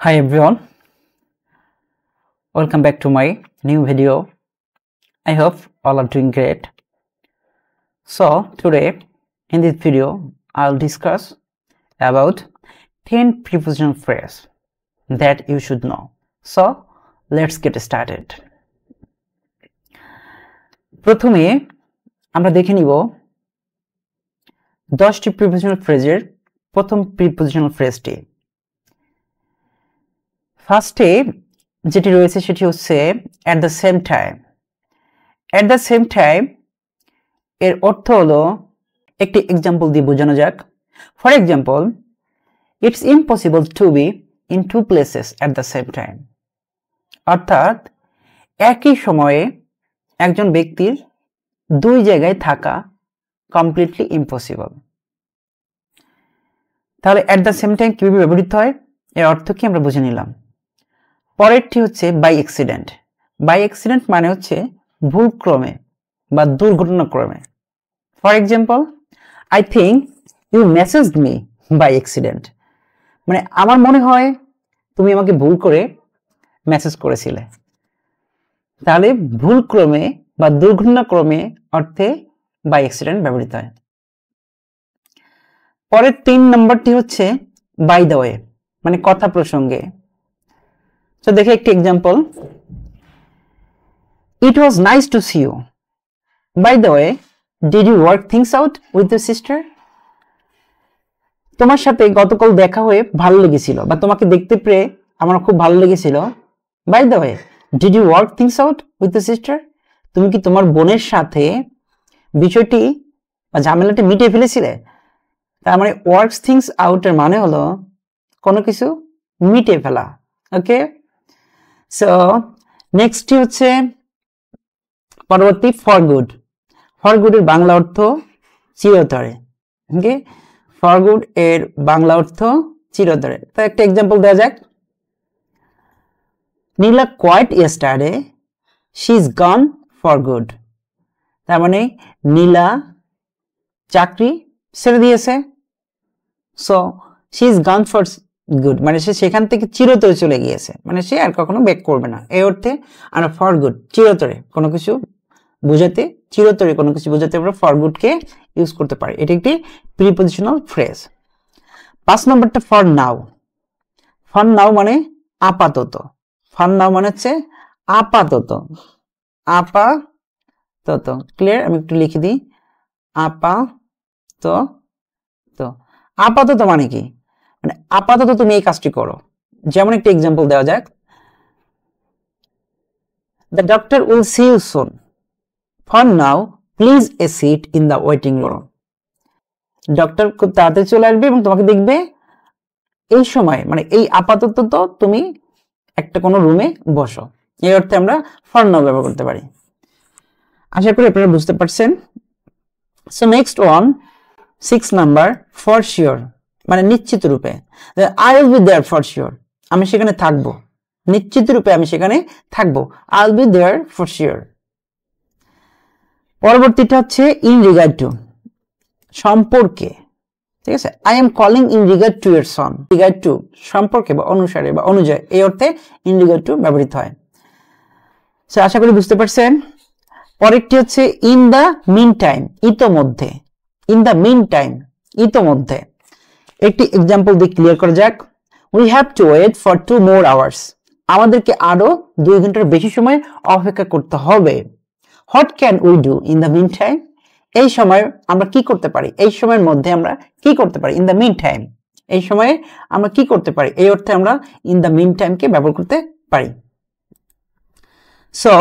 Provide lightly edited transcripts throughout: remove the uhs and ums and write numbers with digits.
Hi everyone, welcome back to my new video. I hope all are doing great. So today in this video I'll discuss about 10 prepositional phrases that you should know. So let's get started. প্রথমে আমরা দেখে নিব 10টি prepositional phraseর প্রথম prepositional phrase-টি। ফার্স্টে যেটি রয়েছে সেটি হচ্ছে at the same time. At the same time এর অর্থ হলো একটি এক্সাম্পল দিয়ে বোঝানো যাক। For example, it's impossible to be in two places at the same time. অর্থাৎ একই সময়ে একজন ব্যক্তির দুই জায়গায় থাকা কমপ্লিটলি ইম্পসিবল। তাহলে at the same time কিভাবে ব্যবহৃত হয় এর অর্থ কি আমরা বুঝে নিলাম। পরেরটি হচ্ছে বাই অ্যাক্সিডেন্ট। বাই অ্যাক্সিডেন্ট মানে হচ্ছে ভুলক্রমে বা দুর্ঘটনাক্রমে। For example, I think you messaged me by accident, মানে আমার মনে হয় তুমি আমাকে ভুল করে মেসেজ করেছিলে। তাহলে ভুলক্রমে বা দুর্ঘটনাক্রমে অর্থে বাই অ্যাক্সিডেন্ট ব্যবহৃত হয়। পরের 3 নম্বরটি হচ্ছে বাই দ্য ওয়ে, মানে কথা প্রসঙ্গে। তো দেখে একটি example, it was nice to see you, by the way did you work things out with your sister. তোমার সাথে গতকাল দেখা হয়ে ভালো লেগেছিল বা তোমাকে দেখতে পেয়ে আমার খুব ভালো লেগেছিল। By the way did you work things out with your sister, তুমি কি তোমার বোনের সাথে বিষয়টি বা ঝামেলাটি মিটিয়ে ফেলেছিলে। তার মানে ওয়ার্কস থিংস আউট এর মানে হলো কোনো কিছু মিটিয়ে ফেলা। ওকে, সো নেক্সটটি হচ্ছে পরবর্তী ফর গুড। ফর গুড এর বাংলা অর্থ চিরতরে। ওকে, ফর গুড এর বাংলা অর্থ চিরতরে। তো একটা এক্সাম্পল দেওয়া যাক, Neela quit yesterday, she is gone for good. তার মানে নীলা চাকরি ছেড়ে দিয়েছে। So she is gone for good মানে সে সেখান থেকে চিরতরে চলে গিয়েছে, মানে সে আর কখনো ব্যাক করবে না এই অর্থে। আর ফর গুড চিরতরে কোনো কিছু বোঝাতে, চিরতরে কোনো কিছু বোঝাতে আমরা ফর গুডকে ইউজ করতে পারি। এটি একটি প্রিপজিশনাল ফ্রেজ। 5 নম্বরটা ফর নাও। ফর নাও মানে আপাতত। ফর নাও মানে হচ্ছে আপাতত। আপাতত ক্লিয়ার, আমি একটু লিখে দিই, আপাতত মানে কি, মানে আপাতত তুমি এই কাজটি করো। যেমন একটা এক্সাম্পল দেওয়া যাক, the doctor will see you soon, for now please a seat in the waiting room. Doctor খুব তাড়াতাড়ি চলে আসবে এবং তোমাকে দেখবে এই সময়, মানে এই আপাতত তো তুমি একটা কোনো রুমে বসো। এই অর্থে আমরা ফর নাও ব্যবহার করতে পারি। আশা করি আপনারা বুঝতে পারছেন। So next one 6 number, for sure মানে নিশ্চিত রূপে। I will be there for sure, আমি সেখানে থাকবো, নিশ্চিত রূপে আমি সেখানে থাকবো। I will be there for sure. পরবর্তীটা হচ্ছে ইন রিগার্ড টু, সম্পর্কে। ঠিক আছে, I am calling in regard to your son. Regard to সম্পর্কে বা অনুসারে বা অনুযায়ী, এই অর্থে ইন রিগার্ড টু ব্যবহৃত হয়। সো আশা করি বুঝতে পারছেন। পরেরটি হচ্ছে ইন দ্য মিন টাইম, ইতোমধ্যে। ইন দ্য মিন টাইম ইতোমধ্যে। একটি এক্সাম্পল দিয়ে ক্লিয়ার করা যাক, we have to wait for 2 more hours, আমাদেরকে আরো 2 ঘন্টার বেশি সময় অপেক্ষা করতে হবে। What can we do in the meantime, এই সময় আমরা কি করতে পারি, এই সময়ের মধ্যে আমরা কি করতে পারি। ইন দ্য মিন টাইম এই সময়ে আমরা কি করতে পারি, এই অর্থে আমরা ইন দ্য মিন টাইমকে ব্যবহার করতে পারি। সো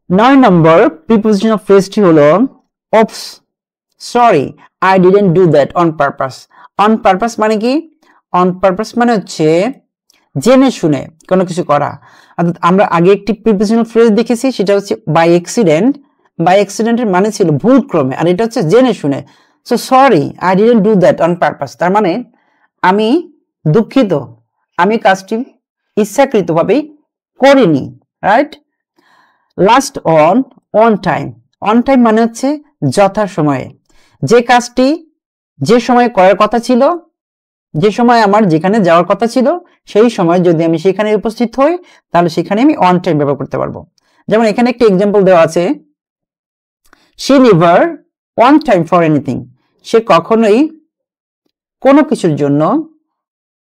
9 নম্বর প্রিপজিশনাল ফ্রেজটি হলো ওপস, sorry I didn't do that on purpose. On purpose মানে কি, অন পারপাস মানে হচ্ছে জেনে শুনে কোনো কিছু করা। অর্থাৎ আমরা আগে একটি প্রিপজিশনাল ফ্রেজ দেখেছি, সেটা হচ্ছে বাই অ্যাক্সিডেন্ট। বাই অ্যাক্সিডেন্টের মানে ছিল ভুলক্রমে, আর এটা হচ্ছে জেনে শুনে। So sorry I didn't do that on purpose, তার মানে আমি দুঃখিত, আমি কাজটি ইচ্ছাকৃতভাবেই করিনি। Right. Last on time. On time মানে হচ্ছে যথা সময়ে, যে কাজটি যে সময়ে করার কথা ছিল যে সময় আমার যেখানে যাওয়ার কথা ছিল সেই সময় যদি আমি সেখানে উপস্থিত হই তাহলে সেখানে আমি অন টাইম ব্যবহার করতে পারবো। যেমন এখানে একটা এক্সাম্পল দেওয়া আছে, she never on time for anything, সে কখনোই কোনো কিছুর জন্য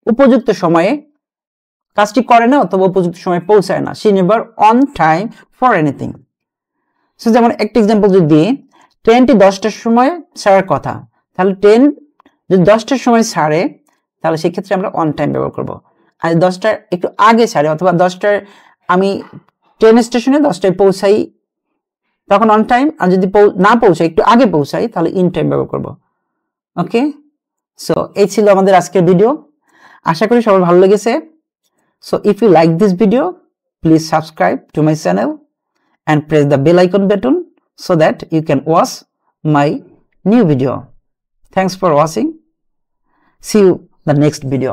উপযুক্ত সময়ে কাজটি করে না অথবা উপযুক্ত সময়ে পৌঁছায় না। she never on time for anything. So যেমন একটা এক্সাম্পল যদি দিই, ট্রেনটি 10টার সময় ছাড়ার কথা, তাহলে ট্রেন যদি 10টার সময় ছাড়ে তাহলে সেক্ষেত্রে আমরা অন টাইম ব্যবহার করব। আর 10টার একটু আগে ছাড়ে অথবা 10টার আমি ট্রেন স্টেশনে 10টায় পৌঁছাই তখন অন টাইম, আর যদি না পৌঁছাই একটু আগে পৌঁছাই তাহলে ইন টাইম ব্যবহার করব। ওকে, সো এই ছিল আমাদের আজকের ভিডিও। আশা করি সবার ভালো লেগেছে। So if you like this video, please subscribe to my channel and press the bell icon button so that you can watch my new video. Thanks for watching. See you the next video.